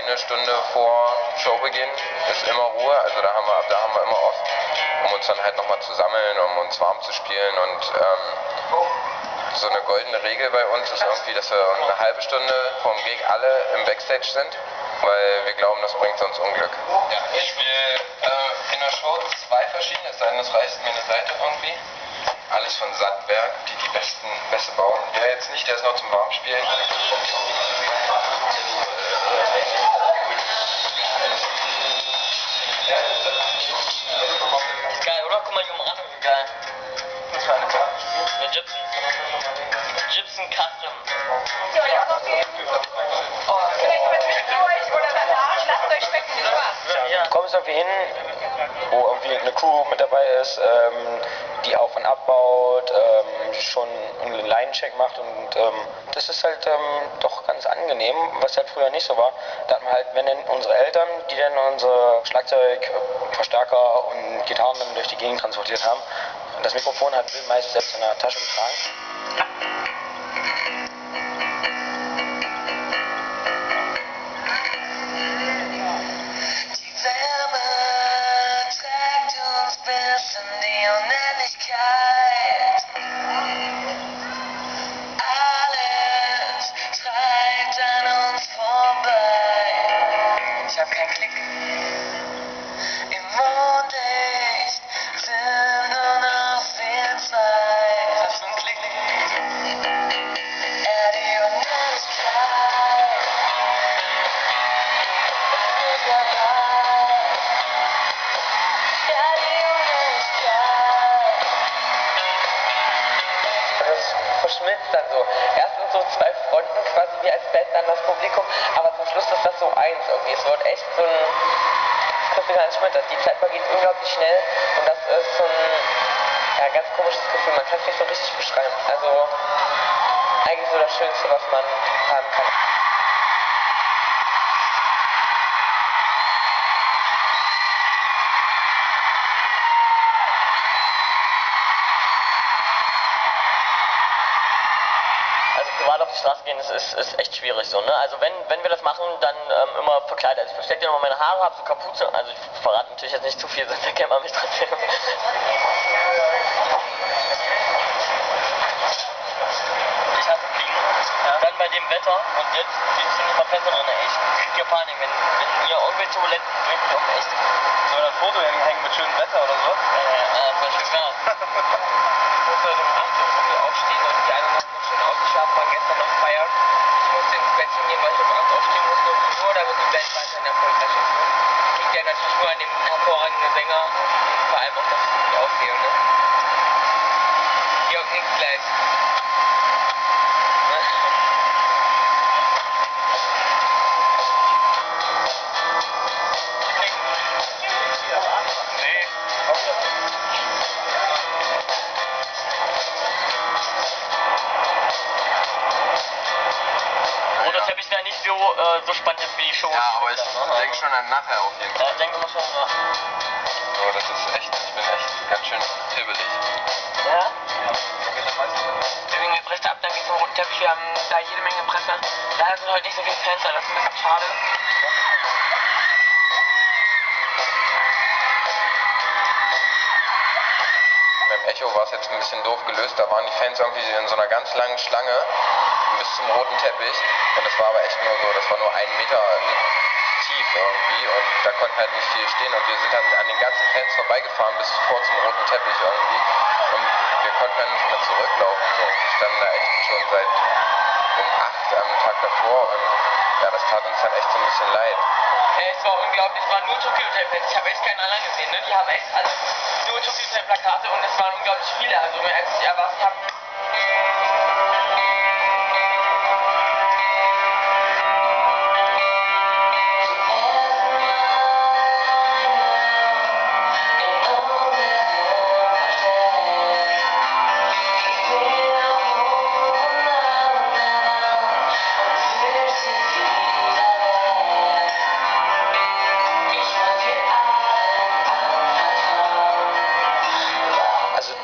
eine Stunde vor Showbeginn ist immer Ruhe, also da haben wir immer off, um uns dann halt nochmal zu sammeln, um uns warm zu spielen und so eine goldene Regel bei uns ist irgendwie, dass wir eine halbe Stunde vorm Gig alle im Backstage sind, weil wir glauben, das bringt sonst Unglück. Ja, ich spiele in der Show 2 verschiedene, es sei denn, es reißt mir eine Seite irgendwie. Alles von Sandberg, die beste bauen. Der jetzt nicht, der ist noch zum Warmspielen. Geil, oder? Guck mal die Umrandung, wie geil. Das war eine Karte. Eine Gibson. Gibson Custom. Vielleicht verzwischen euch oder danach, lasst euch schmecken, viel Spaß. Ja. Kommst irgendwie hin, wo irgendwie eine Crew mit dabei ist, die auf und abbaut, schon einen Line-Check macht und das ist halt doch ganz angenehm, was halt früher nicht so war. Da hatten wir halt, wenn denn unsere Eltern, die dann unsere Schlagzeug, Verstärker und Gitarren dann durch die Gegend transportiert haben. Und das Mikrofon hat Bill meist selbst in der Tasche getragen. Ich hab keinen Klick. Im Mondlicht sind nur noch wir zwei. Hast du einen Klick? Er die Unendlichkeit ist mit dabei. Ja, die Unendlichkeit. Das verschmilzt dann so. Erst sind so zwei Fronten quasi wie als Band dann das Publikum, aber zum Schluss ist das so eins irgendwie. Es wird echt so ein, das kriegst du gar nicht mit. Die Zeit vergeht unglaublich schnell und das ist so ein ganz komisches Gefühl. Man kann es nicht so richtig beschreiben. Also eigentlich so das Schönste, was man haben kann. Privat auf die Straße gehen ist echt schwierig so, ne? Also wenn wir das machen, dann immer verkleidet. Also ich verstecke ja immer meine Haare, habe so Kapuze, also ich verrate natürlich jetzt nicht zu viel, sonst erkennt man mich trotzdem. Ich hasse Fliegen. Ja. Dann bei dem Wetter und jetzt sind immer Fenster drin, ey. Ich krieg ja Panik, wenn hier irgendwelche Turbulenzen bringt mich auch echt. Soll das Foto hängen mit schönem Wetter oder so? Das wäre schön klar. Ich musste heute um 8 Uhr früh aufstehen und die anderen haben noch schön ausgeschlafen, waren gestern noch feiern. Ich musste ins Bettchen gehen, weil ich um 8 Uhr aufstehen musste, nur damit die Band weiterhin erfolgreich ist. Ne? Liegt ja natürlich nur an dem hervorragenden Sänger und vor allem auch, dass ich gut aussehe. Ne? Georg nickt gleich. Ich wäre nicht so spannend jetzt wie die Show. Ja, aber ich denke schon an nachher auf jeden Fall. Ja, ich denke mal schon, ja. So, das ist echt, ich bin echt ganz schön hibbelig. Ja? Deswegen jetzt recht ab, dann geht's zum roten Teppich. Wir haben da jede Menge Presse. Leider sind heute nicht so viele Fans da, das ist ein bisschen schade. Beim Echo war es jetzt ein bisschen doof gelöst, da waren die Fans irgendwie in so einer ganz langen Schlange bis zum roten Teppich und das war aber echt nur so, das war nur 1 Meter tief irgendwie und da konnten halt nicht viele stehen und wir sind dann an den ganzen Fans vorbeigefahren bis vor zum roten Teppich irgendwie und wir konnten dann nicht mehr zurücklaufen so. Wir standen da echt schon seit um 8 am Tag davor und ja, das tat uns dann echt so ein bisschen leid. Es war unglaublich, es waren nur Tokyo Hotel Fans, ich habe echt keinen anderen gesehen, ne? Die haben echt alle nur Tokyo Hotel Plakate und es waren unglaublich viele, also als ich erwartet habe.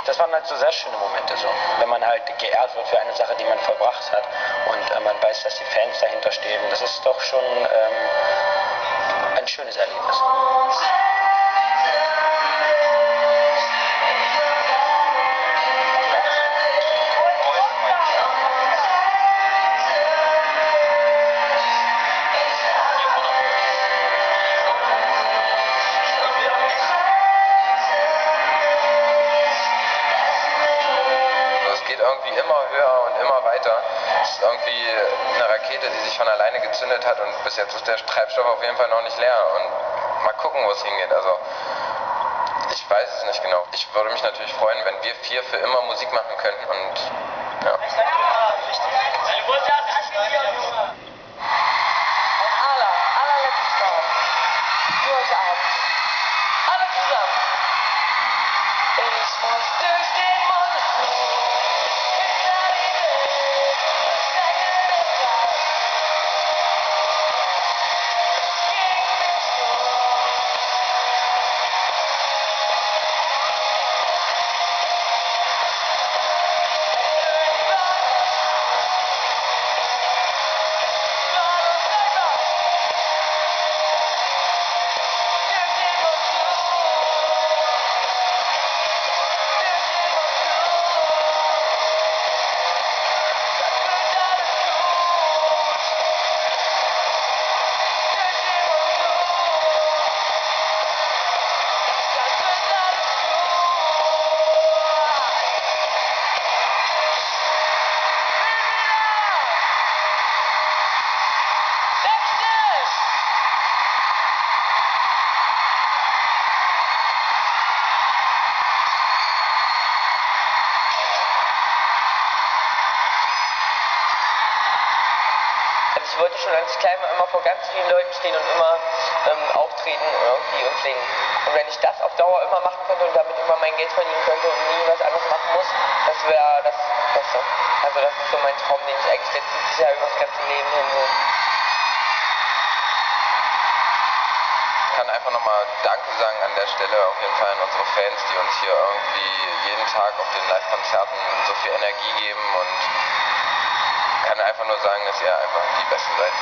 Das waren halt so sehr schöne Momente, so, wenn man halt geehrt wird für eine Sache, die man vollbracht hat und man weiß, dass die Fans dahinter stehen. Das ist doch schon ein schönes Erlebnis. Irgendwie immer höher und immer weiter. Es ist irgendwie eine Rakete, die sich von alleine gezündet hat und bis jetzt ist der Treibstoff auf jeden Fall noch nicht leer und mal gucken, wo es hingeht. Also ich weiß es nicht genau. Ich würde mich natürlich freuen, wenn wir 4 für immer Musik machen könnten und ja. Allerletztes Mal. Für heute Abend. Alle zusammen. Ich muss durch den Monitor. Ich wollte schon als klein war immer vor ganz vielen Leuten stehen und immer auftreten irgendwie und singen. Und wenn ich das auf Dauer immer machen könnte und damit immer mein Geld verdienen könnte und nie was anderes machen muss, das wäre das Beste. Also das ist so mein Traum, den ich eigentlich jetzt dieses Jahr über das ganze Leben hin will. Ich kann einfach nochmal Danke sagen an der Stelle auf jeden Fall an unsere Fans, die uns hier irgendwie jeden Tag auf den Live-Konzerten so viel Energie geben und kann einfach nur sagen, dass ihr einfach die Besten seid.